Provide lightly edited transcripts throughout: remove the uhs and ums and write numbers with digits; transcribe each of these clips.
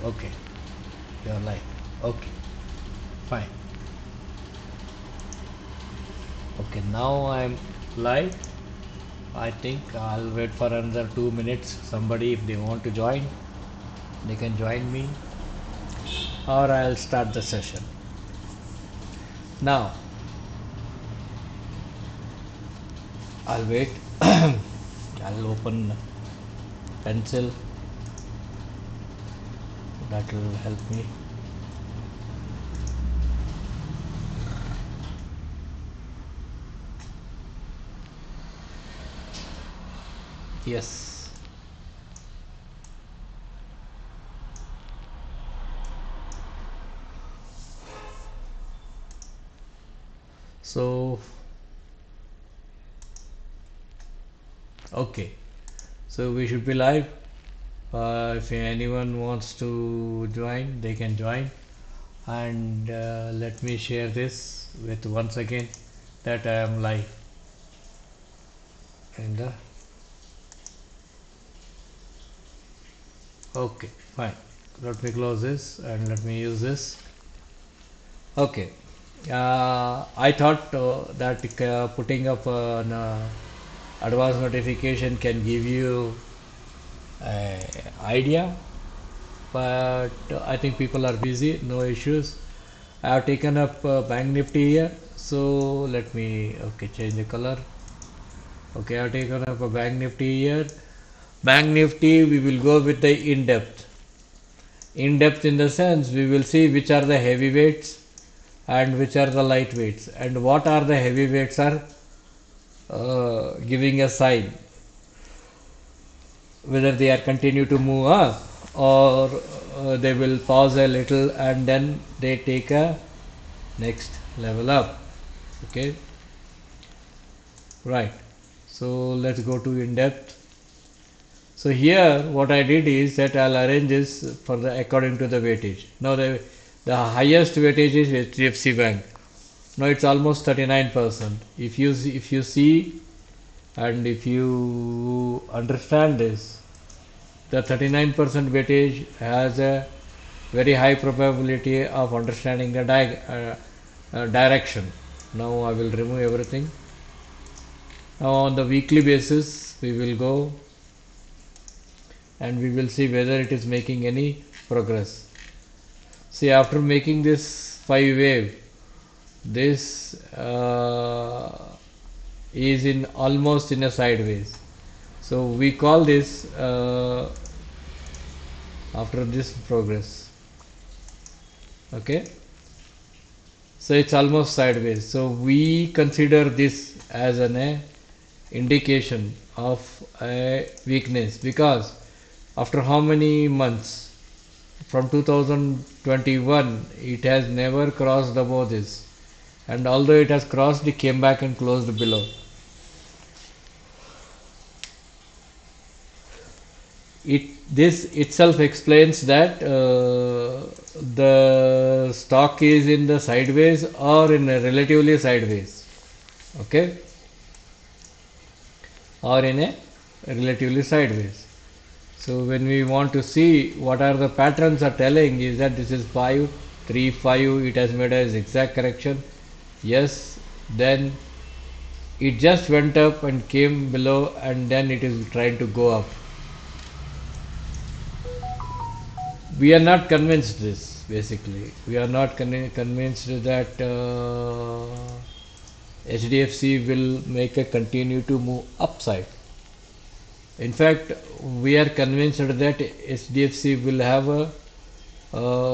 Okay, you're live. Okay, fine. Okay, now I'm live. I think I'll wait for another 2 minutes. Somebody, if they want to join, they can join me, or I'll start the session. Now, I'll wait. I'll open pencil. That will help me. Yes. So, okay. So we should be live. If anyone wants to join, they can join. And let me share this with once again that I am live in the okay, fine. Let me close this and let me use this. Okay. I thought that putting up an advanced notification can give you an idea, but I think people are busy, no issues. I have taken up Bank Nifty here, so let me change the color. Okay, I have taken up a Bank Nifty here. Bank Nifty, we will go with the in-depth. In-depth in the sense we will see which are the heavyweights and which are the lightweights, and what are the heavyweights are giving a sign whether they are continue to move up or they will pause a little and then they take a next level up. Okay, right. So let's go to in-depth. So here what I did is that I'll arrange this for the according to the weightage. Now the highest weightage is HDFC Bank. Now it's almost 39%. If you see and if you understand this, the 39% weightage has a very high probability of understanding the direction. Now I will remove everything. Now on the weekly basis we will go and we will see whether it is making any progress. See, after making this 5 wave, this is in almost in a sideways. So we call this after this progress. Okay, so it's almost sideways. So we consider this as an indication of a weakness, because after how many months from 2021 it has never crossed above this, and although it has crossed, it came back and closed below. This itself explains that the stock is in the sideways or in a relatively sideways. Okay, or in a relatively sideways. So when we want to see what are the patterns are telling is that this is 5 3 5, it has made a zigzag correction. Yes, then it just went up and came below and then it is trying to go up. We are not convinced this, basically we are not convinced that HDFC will make a continue to move upside. In fact, we are convinced that HDFC will have a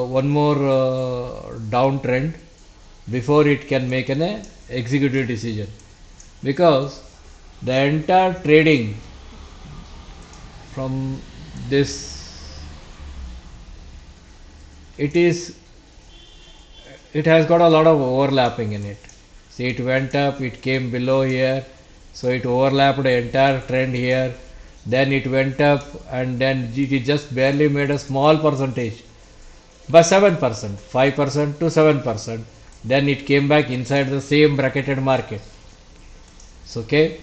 one more downtrend before it can make an executive decision, because the entire trading from this, it has got a lot of overlapping in it. See, it went up, it came below here, so it overlapped the entire trend here, then it went up and then it just barely made a small percentage by 7%, 5% to 7%, then it came back inside the same bracketed market. So, okay,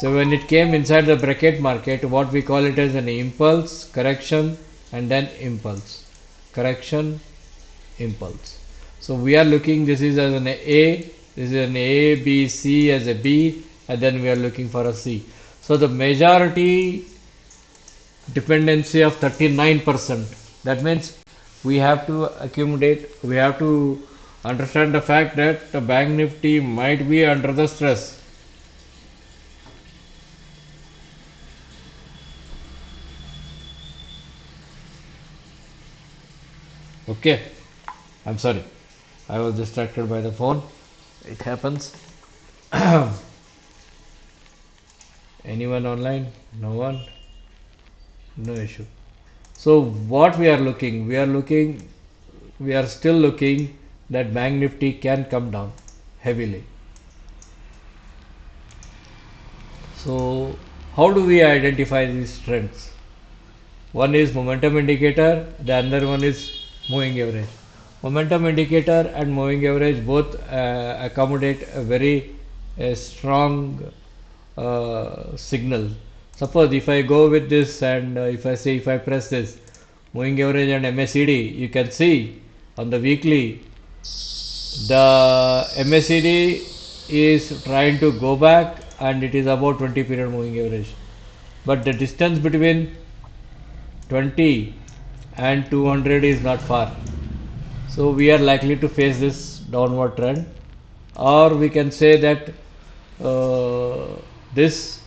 so when it came inside the bracket market, what we call it as an impulse, correction and then impulse. correction, impulse. So we are looking, this is as an A, this is an A, B, C as a B, and then we are looking for a C. So the majority dependency of 39%. That means we have to accumulate, we have to understand the fact that the bank nifty might be under the stress. Okay, I'm sorry, I was distracted by the phone. It happens. Anyone online? No one? No issue. So what we are looking, we are still looking that bank nifty can come down heavily. So how do we identify these trends? One is momentum indicator, the other one is moving average. Momentum indicator and moving average both accommodate a very strong signal. Suppose if I go with this and if I press this moving average and MACD, you can see on the weekly the MACD is trying to go back and it is about 20 period moving average, but the distance between 20 and 200 is not far. So we are likely to face this downward trend, or we can say that this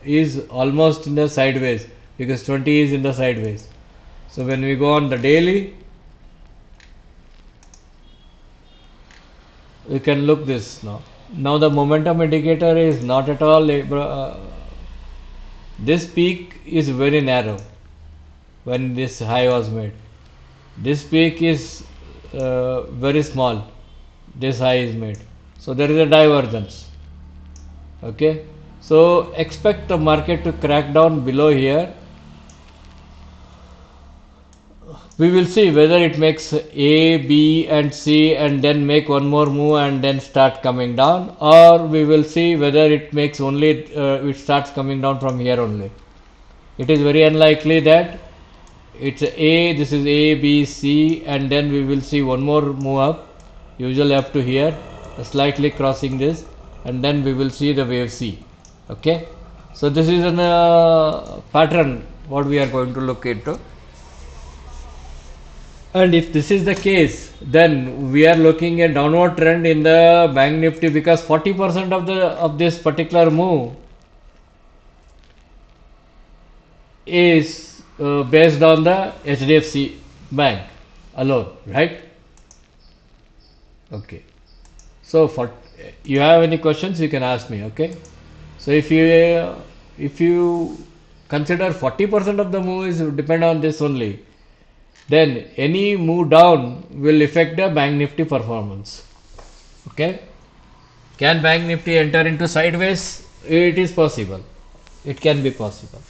is almost in the sideways because 20 is in the sideways. So when we go on the daily, we can look this now. Now the momentum indicator is not at all this peak is very narrow when this high was made. This peak is very small, this high is made, so there is a divergence. Okay, so expect the market to crack down below here. We will see whether it makes A, B and C and then make one more move and then start coming down, or we will see whether it makes only it starts coming down from here only. It is very unlikely that it's A, this is A, B, C, and then we will see one more move up, usually up to here, slightly crossing this, and then we will see the wave C. Okay, so this is a pattern what we are going to look into. And if this is the case, then we are looking at downward trend in the bank nifty because 40% of this particular move is based on the HDFC bank alone, right? Okay. So for you have any questions, you can ask me. Okay. So if you consider 40% of the move is depend on this only, then any move down will affect the bank nifty performance. Okay. Can bank nifty enter into sideways? It is possible. It can be possible.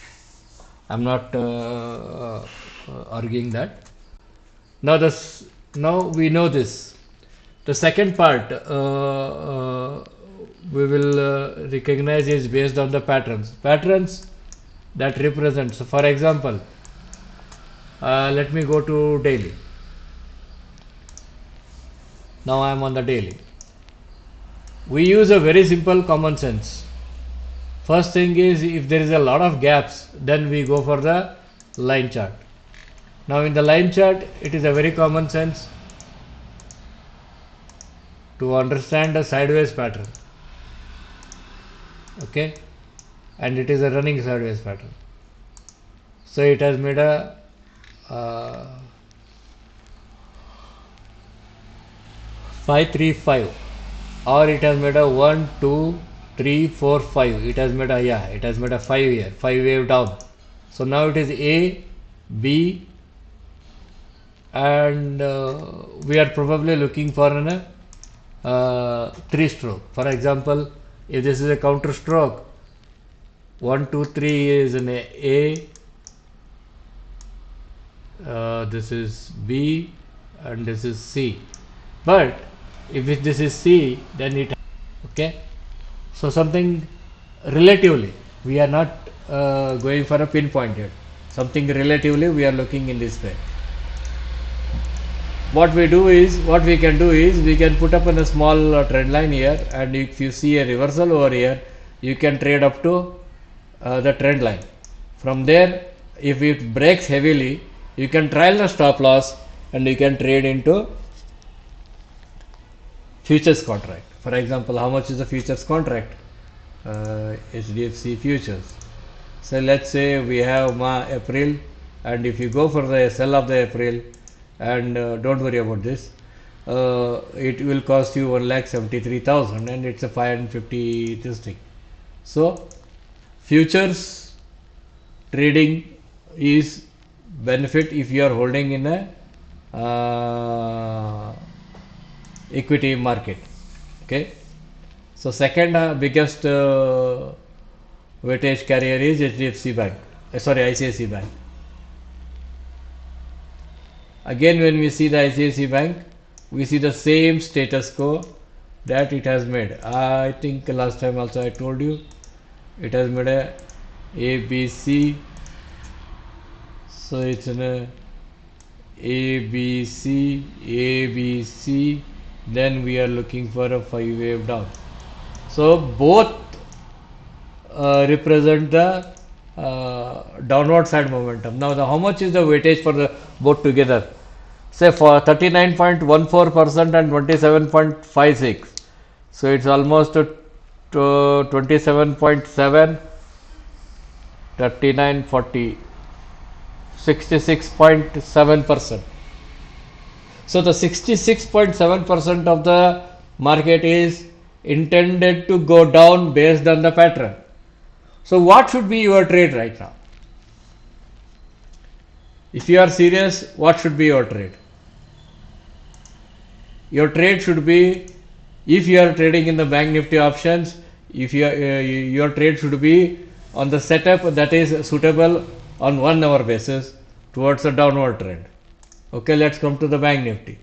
I'm not arguing that. Now we know this. The second part we will recognize is based on the patterns. Patterns that represent. So for example, let me go to daily. Now I am on the daily. We use a very simple common sense. First thing is, if there is a lot of gaps, then we go for the line chart. Now in the line chart, it is a very common sense to understand a sideways pattern. Okay, and it is a running sideways pattern. So it has made a 5-3-5, or it has made a 1-2-3-4-5. It has made a it has made a 5 here, 5 wave down. So now it is A, B, and we are probably looking for an 3 stroke. For example, if this is a counter stroke, 1, 2, 3 is an A, this is B, and this is C. But if this is C, then it okay. So something relatively, we are not going for a pinpoint here. Something relatively we are looking in this way. what we can do is we can put up in a small trend line here, and if you see a reversal over here, you can trade up to the trend line. From there, if it breaks heavily, you can trial the stop loss and you can trade into futures contract. For example, how much is the futures contract? HDFC futures. So let's say we have April, and if you go for the sell of the April, and don't worry about this, it will cost you 1,73,000, and it's a 550 this thing. So futures trading is benefit if you are holding in a equity market. Okay, so second biggest weightage carrier is HDFC Bank, ICICI Bank. Again, when we see the ICICI Bank, we see the same status quo that it has made. I think last time also I told you it has made a ABC. So it's an ABC, then we are looking for a 5 wave down. So both represent the downward side momentum. Now, how much is the weightage for the both together? Say for 39.14% and 27.56. So it's almost to 27.7, 39, 40, 66.7%. So the 66.7% of the market is intended to go down based on the pattern. So what should be your trade right now? If you are serious, what should be your trade? Your trade should be, if you are trading in the Bank Nifty options, if you your trade should be on the setup that is suitable on 1 hour basis towards a downward trend. Okay, let's come to the Bank Nifty.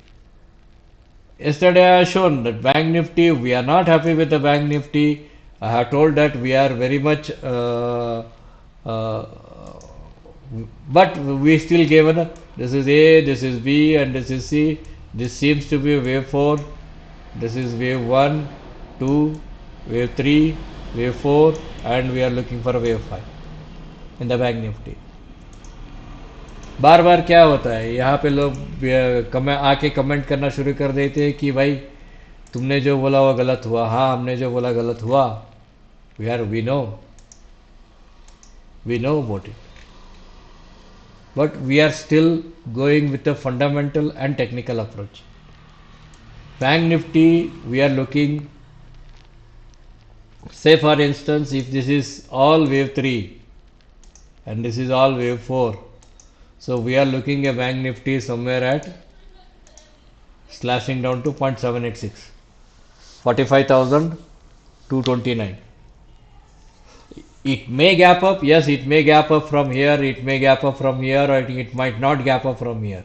Yesterday I have shown that Bank Nifty, we are not happy with the Bank Nifty. I have told that we are very much but we still given this is A, this is B, and this is C. This seems to be wave 4, this is wave 1, 2, wave 3, wave 4, and we are looking for a wave 5 in the Bank Nifty. बार बार क्या होता है, यहाँ पे लोग आके comment करना शुरू कर देते हैं कि भाई तुमने जो बोला वो गलत हुआ. हाँ, हमने जो बोला गलत हुआ. We know about it, but we are still going with the fundamental and technical approach. Bank Nifty, we are looking, say for instance, if this is all wave 3 and this is all wave 4, so we are looking at Bank Nifty somewhere at slashing down to 0.786, 45,229. It may gap up, yes, it may gap up from here, it may gap up from here, or it might not gap up from here.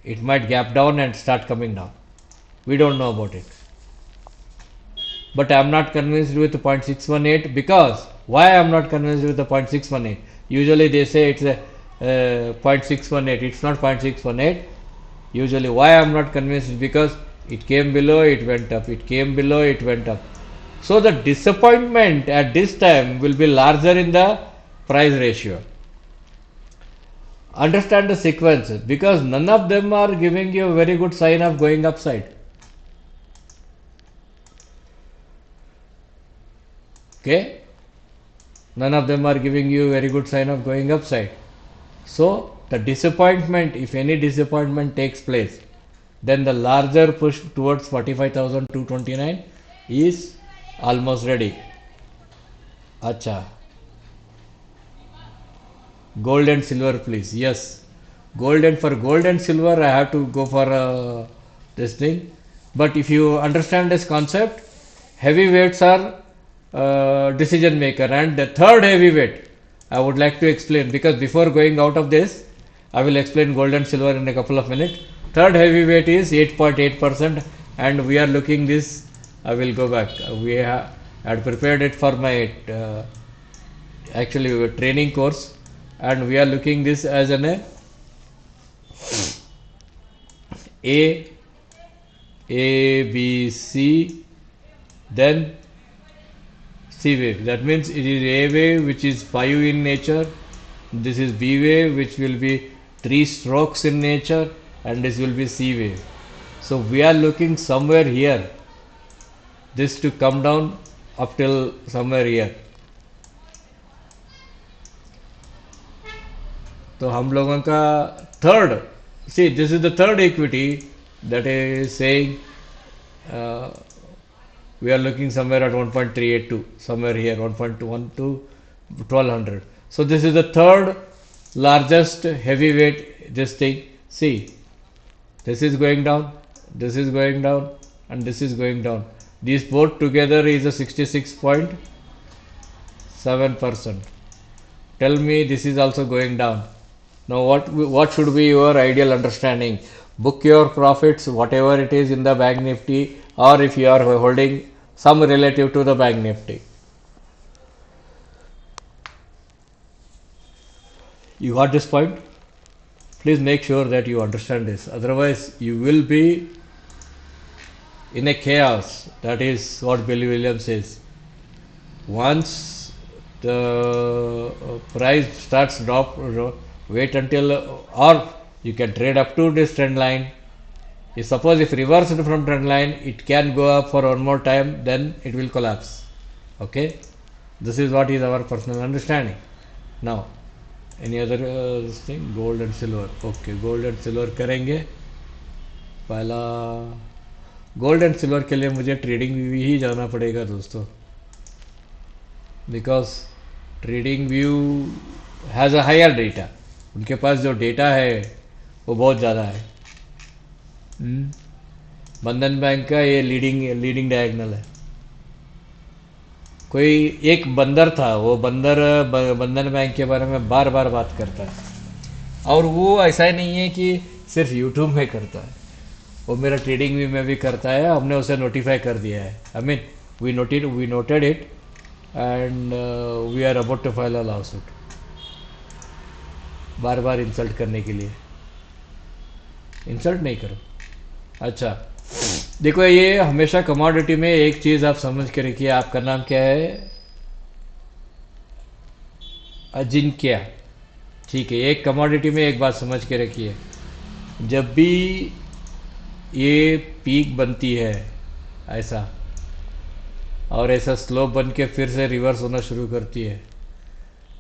It might gap down and start coming down. We don't know about it. But I am not convinced with the 0.618, because why I am not convinced with the 0.618? Usually they say it's a 0.618. It's not 0.618. Usually why I am not convinced is because it came below, it went up, it came below, it went up. So the disappointment at this time will be larger in the price ratio. Understand the sequences, because none of them are giving you a very good sign of going upside. Okay, none of them are giving you a very good sign of going upside. So the disappointment, if any disappointment takes place, then the larger push towards 45,229 is almost ready. Acha. Gold and silver, please. Yes, gold and silver I have to go for this thing. But if you understand this concept, heavyweights are decision maker, and the third heavyweight I would like to explain, because before going out of this I will explain gold and silver in a couple of minutes. Third heavyweight is 8.8%, and we are looking this. I will go back. We had prepared it for my actually training course, and we are looking this as an A, A, B, C, then C wave. That means it is A wave which is 5 in nature. This is B wave which will be 3 strokes in nature, and this will be C wave. So we are looking somewhere here. This to come down up till somewhere here. तो हम लोगों का third, see this is the third equity that is saying uh, we are looking somewhere at 1.382, somewhere here 1.1 to 1200. So this is the third largest heavyweight this thing. See, this is going down, this is going down, and this is going down. These both together is a 66.7%. Tell me this is also going down. Now what should be your ideal understanding? Book your profits, whatever it is in the bank nifty, or if you are holding some relative to the bank nifty. You got this point? Please make sure that you understand this. Otherwise, you will be in a chaos. That is what Billy Williams says. Once the price starts drop, wait until, or you can trade up to this trend line. If suppose if reversed from trend line, it can go up for one more time, then it will collapse. Okay, this is what is our personal understanding. Now, any other thing? Gold and silver. Okay, gold and silver करेंगे. पहला gold and silver के लिए मुझे trading view ही जाना पड़ेगा दोस्तों, because TradingView has a higher data. उनके पास जो डेटा है वो बहुत ज़्यादा है. बंधन बैंक का ये लीडिंग डायगोनल है. कोई एक बंदर था, वो बंदर बंधन बैंक के बारे में बार बार बात करता है, और वो ऐसा ही नहीं है कि सिर्फ यूट्यूब में करता है, वो मेरा ट्रेडिंग व्यू में भी करता है. हमने उसे नोटिफाई कर दिया है. I mean we noted it and we are about to file a lawsuit. बार बार इंसल्ट करने के लिए. इंसल्ट नहीं करो. अच्छा देखो, ये हमेशा कमोडिटी में एक चीज आप समझ के रखिए. आपका नाम क्या है? अजिंक्य. ठीक है, एक कमोडिटी में एक बात समझ के रखिए. जब भी ये पीक बनती है ऐसा, और ऐसा स्लोप बन के फिर से रिवर्स होना शुरू करती है,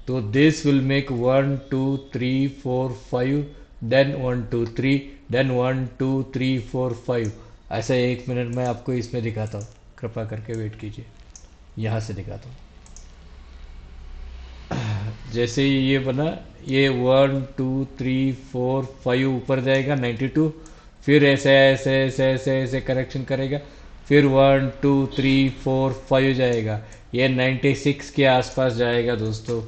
तो this will make 1 2 3 4 5, then 1 2 3, then 1 2 3 4 5. ऐसा 1 मिनट में आपको इसमें दिखाता हूँ. कृपा करके वेट कीजिए, यहाँ से दिखाता हूँ. जैसे ही ये बना, ये 1 2 3 4 5 ऊपर जाएगा 92, फिर ऐसे ऐसे ऐसे ऐसे ऐसे करेक्शन करेगा, फिर 1 2 3 4 5 जाएगा, ये 96 के आसपास जाएगा दोस्तों.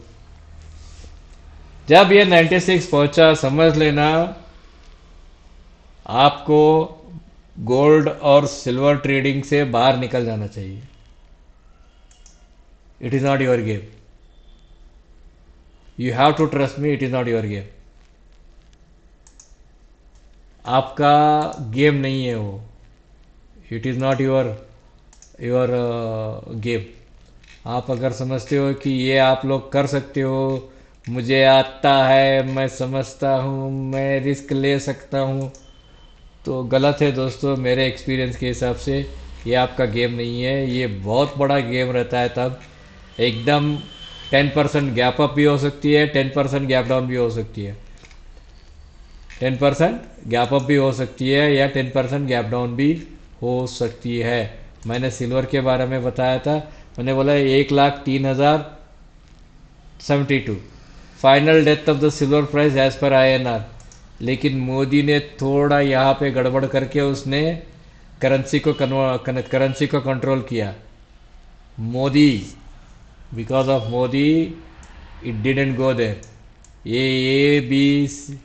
जब ये 96 पहुंचा, समझ लेना आपको गोल्ड और सिल्वर ट्रेडिंग से बाहर निकल जाना चाहिए. It is not your game. You have to trust me, it is not your game. आपका गेम नहीं है वो. It is not your game. आप अगर समझते हो कि ये आप लोग कर सकते हो, मुझे आता है, मैं समझता हूँ, मैं रिस्क ले सकता हूँ, तो गलत है दोस्तों. मेरे एक्सपीरियंस के हिसाब से ये आपका गेम नहीं है. ये बहुत बड़ा गेम रहता है. तब एकदम 10% गैप अप भी हो सकती है, 10% गैप डाउन भी हो सकती है, 10% गैप अप भी हो सकती है, या 10% गैप डाउन भी हो सकती है. मैंने सिल्वर के बारे में बताया था. मैंने बोला 1,03,072 final death of the silver price edge पर INR. लेकिन मोदी ने थोड़ा यहाँ पे गड़बड़ करके उसने करेंसी को कंट्रोल किया. Modi, because of Modi it didn't go there. ये ABC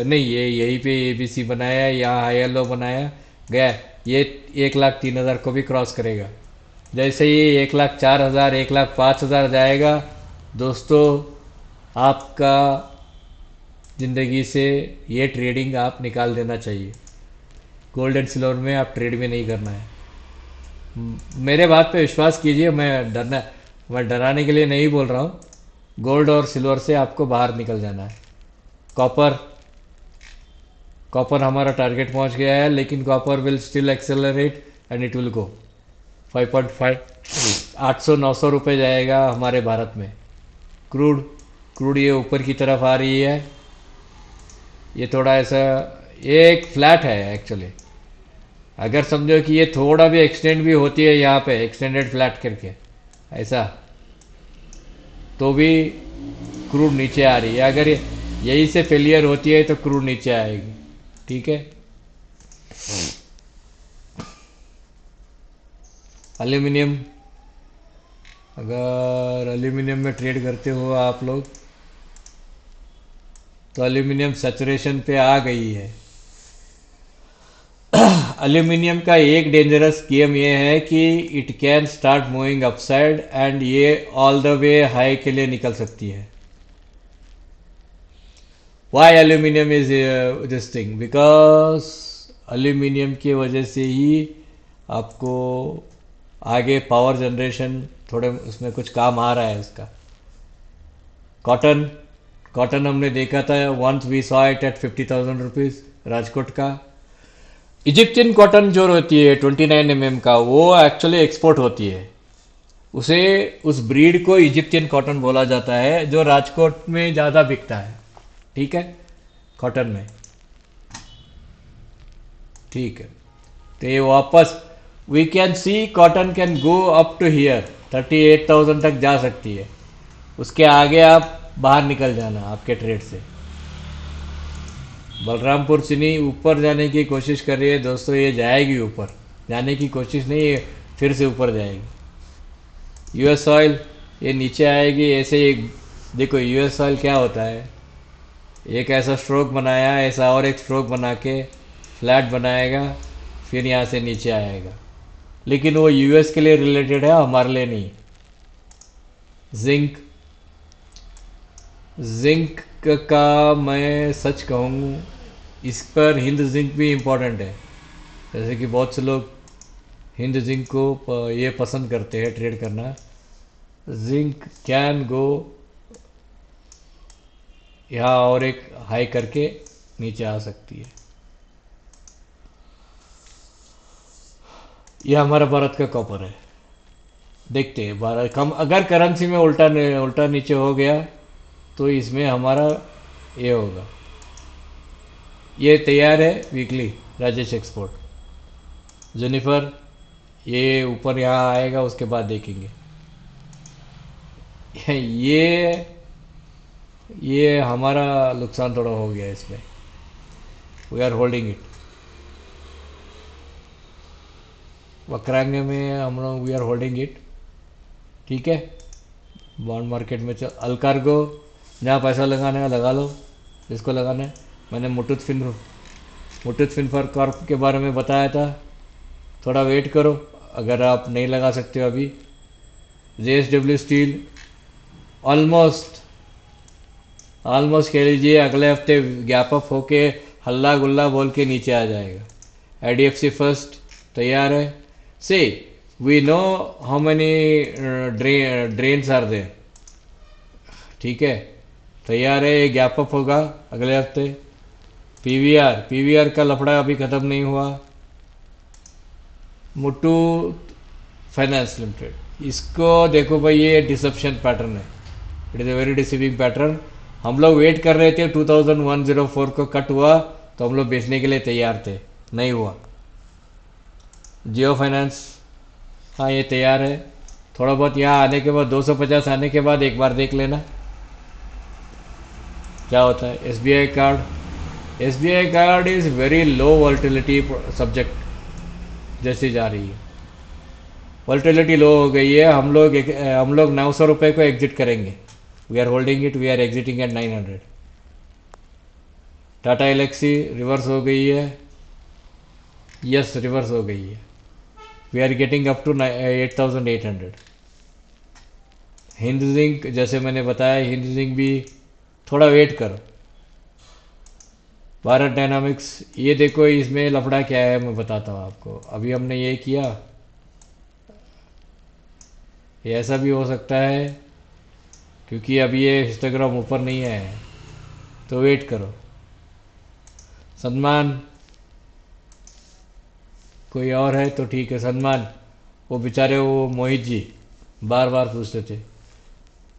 नहीं, ये यहीं पे ABC बनाया, यहाँ ILO बनाया गया. ये 1,03,000 को भी क्रॉस करेगा. जैसे ये 1,04,000 1,05,000 जाएगा दोस्तों, आपका ज़िंदगी से ये ट्रेडिंग आप निकाल देना चाहिए. गोल्ड एंड सिल्वर में आप ट्रेड भी नहीं करना है। मेरे बात पे विश्वास कीजिए, मैं डराने के लिए नहीं बोल रहा हूँ। गोल्ड और सिल्वर से आपको बाहर निकल जाना है। कॉपर, कॉपर हमारा टारगेट पहुंच गया है, लेकिन copper will still accelerate and it will go 5.5, 800-900 रुपये जाएगा हमारे भारत में। क्रूड, क्रूड ये ऊपर की तरफ आ रही है। ये थोड़ा ऐसा, ये एक फ्लैट है एक्चुअली। अगर समझो कि ये थोड़ा भी एक्सटेंड भी होती है यहाँ पे, एक्सटेंडेड फ्लैट करके ऐसा, तो भी क्रूड नीचे आ रही है। अगर यही से फेलियर होती है तो क्रूड नीचे आएगी। ठीक है। एल्यूमिनियम, अगर एल्यूमिनियम में ट्रेड करते हो आप लोग, तो एल्यूमिनियम सैचुरेशन पे आ गई है। एल्यूमिनियम का एक डेंजरस गेम ये है कि it can start moving upside and ये ऑल द वे हाई के लिए निकल सकती है। Why aluminium is this thing? Because aluminium की वजह से ही आपको आगे पावर जनरेशन थोड़े उसमें कुछ काम आ रहा है उसका। कॉटन, कॉटन हमने देखा था, once we saw it at 50,000 rupees Rajkot का। इजिप्शियन कॉटन जो होती है 29 mm का, वो एक्चुअली एक्सपोर्ट होती है। उसे, उस ब्रीड को इजिप्शियन कॉटन बोला जाता है, जो राजकोट में ज़्यादा बिकता है। ठीक है, कॉटन में। ठीक है, तो ये वापस we can see cotton can go up to here 38,000 तक जा सकती है। उसके आगे आप बाहर निकल जाना आपके ट्रेड से। बलरामपुर चीनी ऊपर जाने की कोशिश कर रही है दोस्तों, ये जाएगी ऊपर, जाने की कोशिश नहीं है, फिर से ऊपर जाएगी। यूएस ऑयल ये नीचे आएगी ऐसे। एक देखो यूएस ऑयल क्या होता है, एक ऐसा स्ट्रोक बनाया, ऐसा और एक स्ट्रोक बना के फ्लैट बनाएगा, फिर यहाँ से नीचे आएगा। लेकिन वो यूएस के लिए रिलेटेड है, हमारे लिए नहीं। जिंक, जिंक का मैं सच कहूँ, इस पर हिंद जिंक भी इम्पोर्टेंट है। जैसे कि बहुत से लोग हिंद जिंक को ये पसंद करते हैं ट्रेड करना। जिंक कैन गो यहाँ और एक हाई करके नीचे आ सकती है। यह हमारा भारत का कॉपर है। देखते हैं भारत कम, अगर करेंसी में उल्टा उल्टा नीचे हो गया तो इसमें हमारा ये होगा। ये तैयार है वीकली राजेश एक्सपोर्ट। जेनिफर ये ऊपर यहाँ आएगा, उसके बाद देखेंगे। ये हमारा नुकसान थोड़ा हो गया इसमें। We are holding it. Vakrangee में हम लोग वी आर होल्डिंग इट। ठीक है, बॉन्ड मार्केट में चल। अलकार्गो, जहाँ पैसा लगाना है लगा लो, जिसको लगाना है। मैंने मुटुत फिनफर कॉर्प के बारे में बताया था, थोड़ा वेट करो अगर आप नहीं लगा सकते हो अभी। जेएसडब्ल्यू स्टील ऑलमोस्ट ऑलमोस्ट कह लीजिए अगले हफ्ते गैप अप होके हल्ला गुल्ला बोल के नीचे आ जाएगा। आईडीएफसी फर्स्ट तैयार है। Say we know how many drains are there. ठीक है, तैयार है, ये गैप अप होगा अगले हफ्ते। पीवीआर का लफड़ा अभी खत्म नहीं हुआ। मुट्टू फाइनेंस लिमिटेड, इसको देखो भाई, ये डिसेप्शन पैटर्न है। It is a very deceiving pattern. हम लोग वेट कर रहे थे 2104 को कट हुआ तो हम लोग बेचने के लिए तैयार थे, नहीं हुआ। जियो फाइनेंस, हाँ ये तैयार है। थोड़ा बहुत यहाँ आने के बाद 250 आने के बाद एक बार देख लेना क्या होता है। SBI card, SBI card is very low volatility subject जैसी जा रही है। वॉल्टिलिटी लो हो गई है। हम लोग 900 रुपये को एग्जिट करेंगे। We are holding it, we are exiting at 900। Tata Elxsi reverse हो गई है। यस, रिवर्स हो गई है। We are getting up to 8800। Hind Zinc, जैसे मैंने बताया, हिंद जिंक भी थोड़ा वेट करो। भारत डायनामिक्स, ये देखो इसमें लफड़ा क्या है मैं बताता हूँ आपको। अभी हमने ये किया, ये ऐसा भी हो सकता है क्योंकि अभी ये हिस्टोग्राम ऊपर नहीं आया है, तो वेट करो। सलमान, कोई और है तो ठीक है। सलमान, वो बेचारे वो मोहित जी बार बार पूछते थे।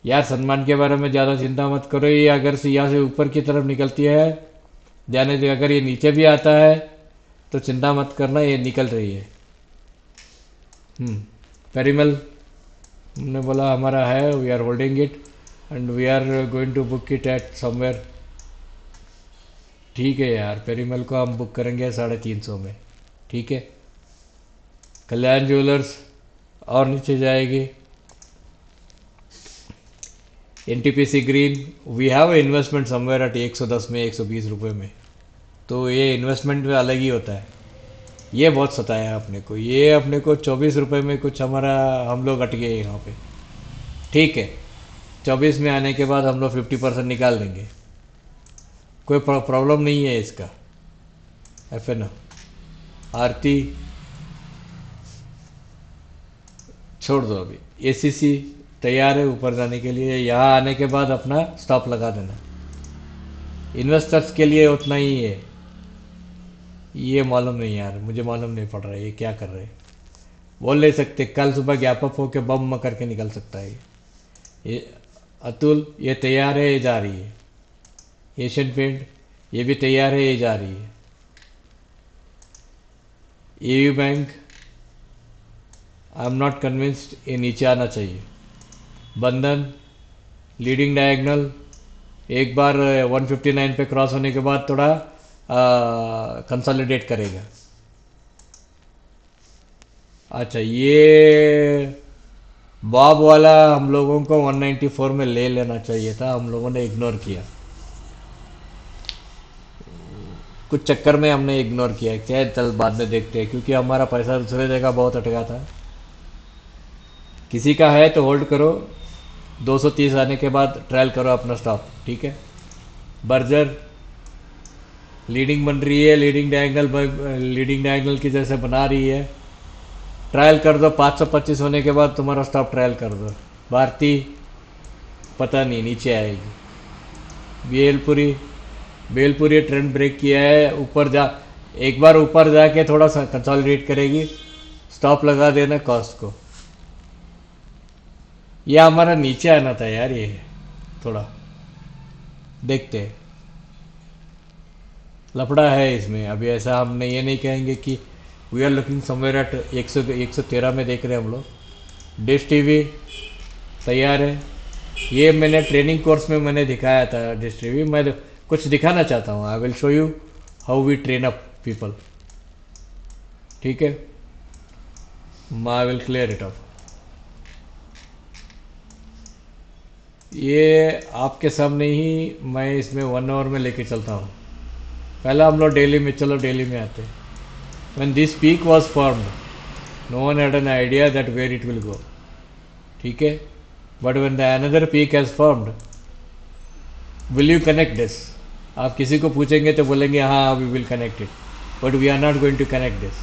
यार सलमान के बारे में ज़्यादा चिंता मत करो, ये अगर से यहाँ से ऊपर की तरफ निकलती है जाने दे, अगर ये नीचे भी आता है तो चिंता मत करना, ये निकल रही है। पेरिमल, हमने बोला हमारा है, we are holding it and we are going to book it at somewhere. ठीक है यार, पेरिमल को हम बुक करेंगे 350 में। ठीक है। कल्याण ज्वेलर्स और नीचे जाएगी। NTPC green, we have investment somewhere at 110 में, 120 रुपये में। तो ये इन्वेस्टमेंट में अलग ही होता है। ये बहुत सताया अपने को, ये अपने को 24 रुपये में कुछ हमारा, हम लोग अट गए यहाँ पे। ठीक है, 24 में आने के बाद हम लोग 50% निकाल देंगे, कोई प्रॉब्लम नहीं है इसका। एफ एन आरती छोड़ दो, अभी एसीसी तैयार है ऊपर जाने के लिए। यहाँ आने के बाद अपना स्टॉप लगा देना। इन्वेस्टर्स के लिए उतना ही है। ये मालूम नहीं यार, मुझे मालूम नहीं पड़ रहा है ये क्या कर रहे हैं। बोल नहीं सकते, कल सुबह गैप अप होके बम करके निकल सकता है ये। अतुल, ये तैयार है, ये जा रही है। एशियन पेंट, ये भी तैयार है, ये जा रही है। AU bank, I am not convinced, ये नीचे आना चाहिए। बंधन, लीडिंग डायगोनल, एक बार 159 पे क्रॉस होने के बाद थोड़ा कंसोलिडेट करेगा। अच्छा, ये बॉब वाला हम लोगों को 194 में ले लेना चाहिए था, हम लोगों ने इग्नोर किया। कुछ चक्कर में हमने इग्नोर किया, क्या चल बाद में देखते हैं, क्योंकि हमारा पैसा दूसरे जगह बहुत अटका था। किसी का है तो होल्ड करो, 230 आने के बाद ट्रायल करो अपना स्टॉप। ठीक है। बर्जर, लीडिंग बन रही है, लीडिंग डायगोनल की जैसे बना रही है। ट्रायल कर दो, 525 होने के बाद तुम्हारा स्टॉप ट्रायल कर दो। भारती, पता नहीं नीचे आएगी। बेलपुरी, बेलपुरी ट्रेंड ब्रेक किया है, ऊपर जा, एक बार ऊपर जाके थोड़ा सा कंसोलिडेट करेगी, स्टॉप लगा देना कॉस्ट को। ये हमारा नीचे आना था यार, ये थोड़ा देखते हैं। लफड़ा है इसमें अभी, ऐसा हमने ये नहीं कहेंगे कि we are looking somewhere at 113 में देख रहे हैं हम लोग। डिश टीवी तैयार है, ये मैंने ट्रेनिंग कोर्स में मैंने दिखाया था। डिश टीवी मैं कुछ दिखाना चाहता हूँ, I will show you how we train up people. ठीक है, I will clear it up. ये आपके सामने ही मैं इसमें 1 आवर में लेके चलता हूँ। पहला हम लोग डेली में, चलो डेली में आते हैं। When this peak was formed, no one had an idea that where it will go. ठीक है, but when the another peak has formed, will you connect this? आप किसी को पूछेंगे तो बोलेंगे हाँ we will connect it, but we are not going to connect this.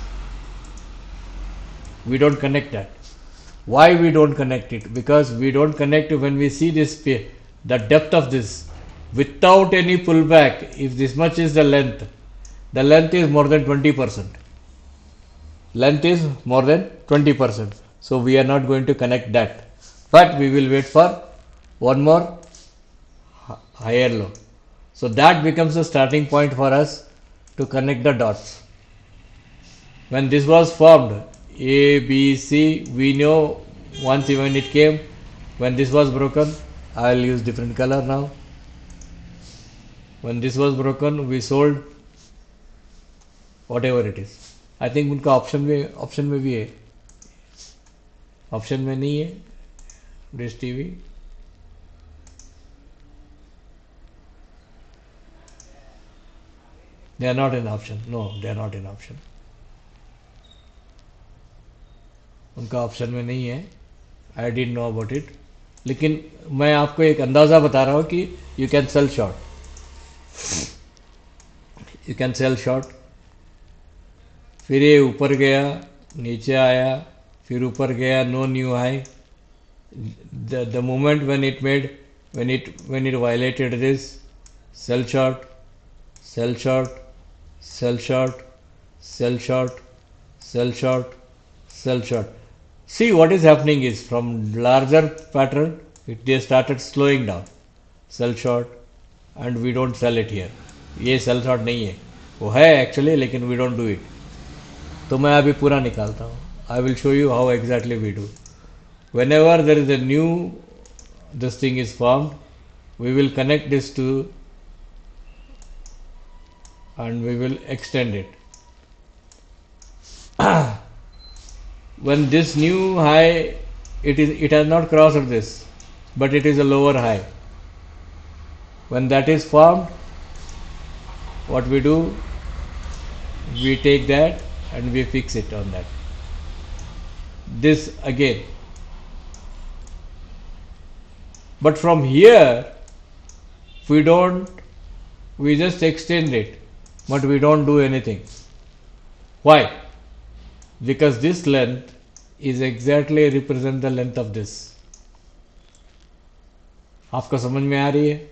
We don't connect that. Why we don't connect it? Because we don't connect when we see this, the depth of this, without any pullback. If this much is the length is more than 20%. Length is more than 20%. So we are not going to connect that. But we will wait for one more higher low. So that becomes a starting point for us to connect the dots. When this was formed, A, B, C, we know once when it came, when this was broken, I will use different color now. When this was broken, we sold whatever it is. I think उनका option में भी है, option में नहीं है Dish TV. They are not in option, no they are not in option, उनका option में नहीं है। I didn't know about it, लेकिन मैं आपको एक अंदाज़ा बता रहा हूँ कि you can sell short. You can sell short, फिर ये ऊपर गया, नीचे आया, फिर ऊपर गया, no new high. The moment when it made, when it violated this, sell short, sell short, sell short, sell short, sell short, sell short. See what is happening is from larger pattern they started slowing down. Sell short, and we don't sell it here. ये sell short नहीं है, वो है actually लेकिन we don't do it. तो मैं अभी पूरा निकालता हूँ. I will show you how exactly we do. Whenever there is a new this thing is formed, we will connect this to and we will extend it. When this new high, it has not crossed this, but it is a lower high. When that is formed, what we do, we take that and we fix it on that. This again. But from here, we just extend it, but we don't do anything. Why? Because this length is exactly represent the length of this. आपको समझ में आ रही है?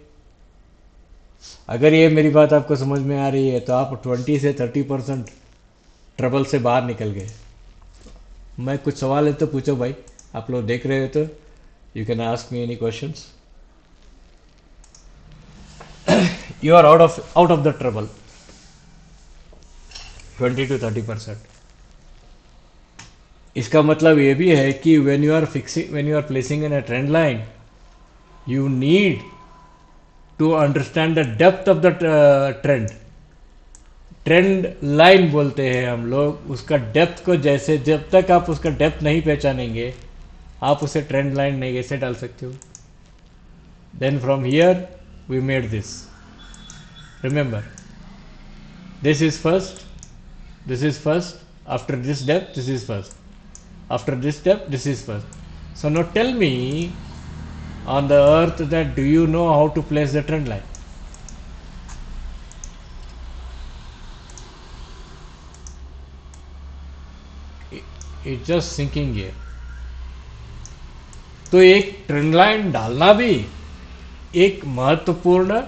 अगर ये मेरी बात आपको समझ में आ रही है तो आप 20 से 30% ट्रबल से बाहर निकल गए. मैं कुछ सवाल है तो पूछो भाई, आप लोग देख रहे हो तो you can ask me any questions. You are out of the trouble. 20 to 30%. इसका मतलब ये भी है कि when you are placing in a trend line, you need to understand the depth of the trend. Trend line बोलते हैं हम लोग उसका डेप्थ को. जैसे जब तक आप उसका डेप्थ नहीं पहचानेंगे आप उसे ट्रेंड लाइन नहीं ऐसे डाल सकते हो. Then from here we made this. Remember, this is first, after this depth this is first, after this depth this is first. So no tell me on the earth that do you know how to place the trend line? It's just sinking here. तो एक trend line डालना भी एक महत्वपूर्ण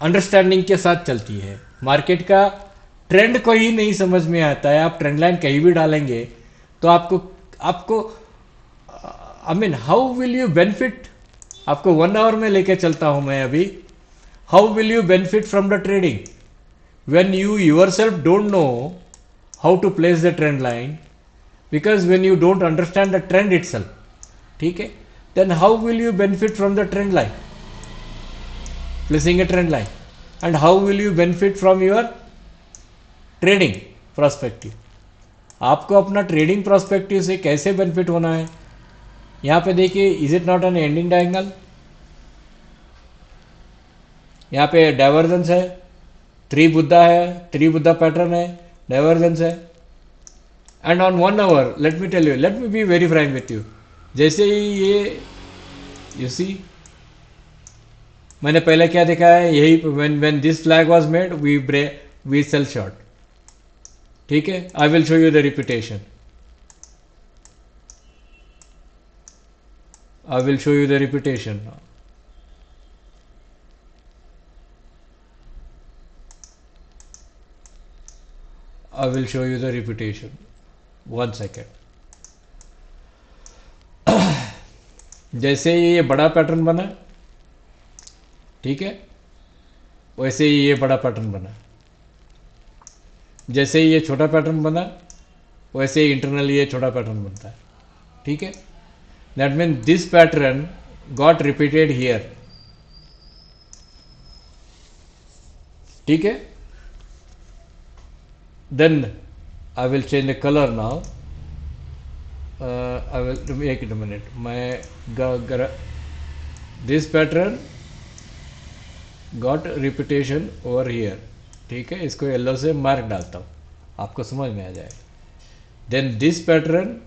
understanding के साथ चलती है. मार्केट का ट्रेंड को ही नहीं समझ में आता है, आप ट्रेंड लाइन कहीं भी डालेंगे तो आपको I mean, how will you benefit? आपको 1 hour में लेके चलता हूं मैं अभी. How will you benefit from the trading when you yourself don't know how to place the trend line? Because when you don't understand the trend itself, ठीक है, then how will you benefit from the trend line? Placing a trend line. And how will you benefit from your trading perspective? आपको अपना trading perspective से कैसे benefit होना है. यहाँ पे देखिए, is it not an ending diagonal? यहाँ पे डाइवर्जेंस है, 3 बुद्धा है, 3 बुद्धा पैटर्न है, डाइवर्जेंस है. And on 1 hour, let me be very frank with you. जैसे ही ये यू सी, मैंने पहले क्या देखा है, यही when this flag was made we sell short. ठीक है, I will show you the repetition. I will show you the repetition now. I will show you the repetition. 1 second. जैसे ही ये बड़ा पैटर्न बना, ठीक है, वैसे ही ये बड़ा पैटर्न बना. जैसे ही ये छोटा पैटर्न बना वैसे ही इंटरनली ये छोटा पैटर्न बनता है. ठीक है, that means this pattern got repeated here. ठीक है, then I will change the color now. I will make it a minute. This pattern got repetition over here. ठीक है, इसको येलो से मार्क डालता हूँ, आपको समझ में आ जाएगा. Then this pattern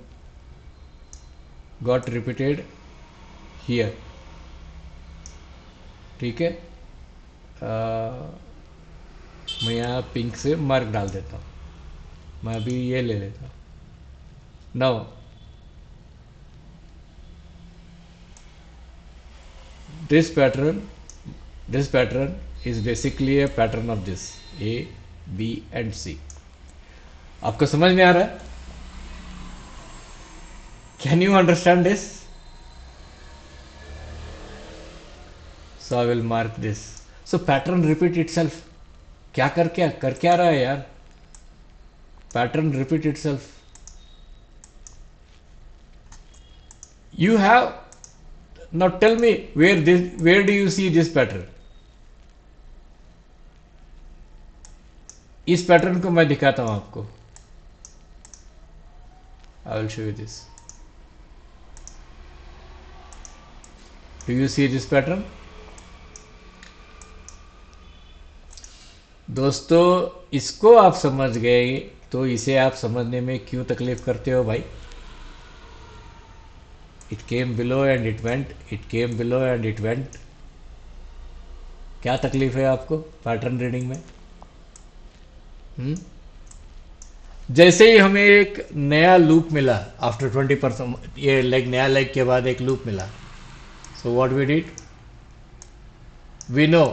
got repeated here. ठीक है, मैं यहाँ पिंक से मार्क डाल देता हूँ, मैं अभी ये ले लेता हूँ। Now this pattern this pattern is basically a pattern of this A, B and C. आपको समझ में आ रहा है? Can you understand this? So I will mark this. So pattern repeat itself. क्या कर क्या रहा है यार? Pattern repeat itself. You have, now tell me where do you see this pattern? इस पैटर्न को मैं दिखाता हूं आपको. I will show you this. Do you see this pattern? दोस्तों इसको आप समझ गए तो इसे आप समझने में क्यों तकलीफ करते हो भाई? It came below and it went, it came below and it went. क्या तकलीफ है आपको पैटर्न रीडिंग में? जैसे ही हमें एक नया लूप मिला आफ्टर 20%, ये लेग, नया लेग के बाद एक लूप मिला, so what we did, we know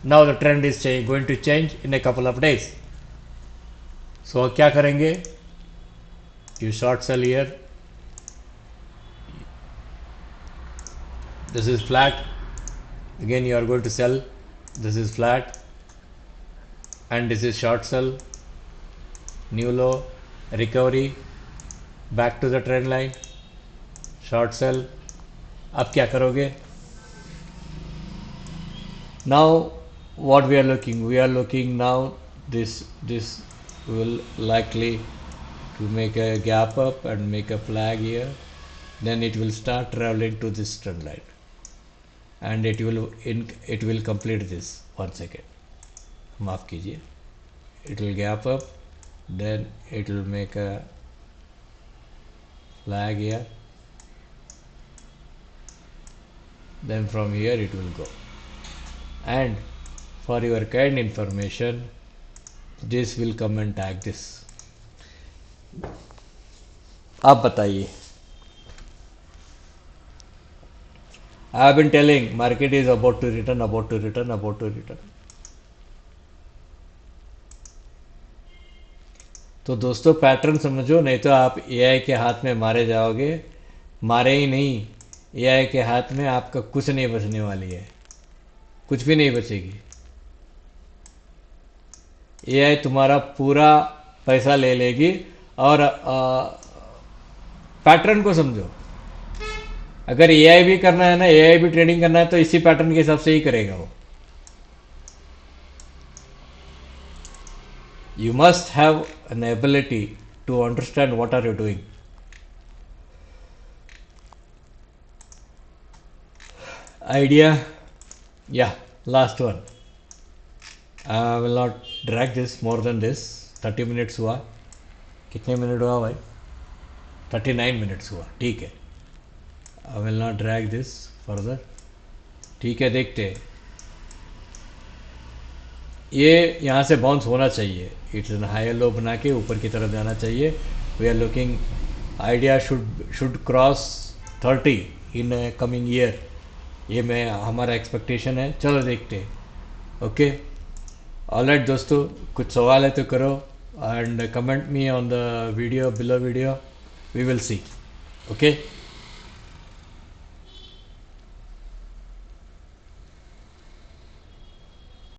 now the trend is going to change in a couple of days. So क्या करेंगे? You short sell here, this is flat, again you are going to sell, this is flat and this is short sell, new low, recovery, back to the trend line, short sell. अब क्या करोगे? Now what we are looking now, this will likely to make a gap up and make a flag here, then it will start traveling to this trend line and it will complete this. One second, माफ कीजिए, it will gap up, then it will make a flag here, then from here it will go. And for your kind information, this will come and tag this. आप बताइए. I have been telling market is about to return. तो दोस्तों pattern समझो, नहीं तो आप AI के हाथ में मारे जाओगे. मारे ही नहीं, एआई के हाथ में आपका कुछ नहीं बचने वाली है, कुछ भी नहीं बचेगी. एआई तुम्हारा पूरा पैसा ले लेगी. और पैटर्न को समझो, अगर एआई भी करना है ना, एआई भी ट्रेडिंग करना है तो इसी पैटर्न के हिसाब से ही करेगा वो. You must have an ability to understand what are you doing. Idea, या last one. I will not drag this more than this. 30 minutes हुआ. कितने मिनट हुआ भाई? 39 मिनट्स हुआ. ठीक है, I will not drag this further. ठीक है, देखते हैं. ये यहाँ से बाउंस होना चाहिए. इट्स एन हायर लो बना के ऊपर की तरफ जाना चाहिए. We are looking, Idea should cross 30 in coming year. ये मैं हमारा एक्सपेक्टेशन है. चलो देखते हैं. ओके, ऑलराइट दोस्तों, कुछ सवाल है तो करो and comment me on the video, below video. We will see. Okay.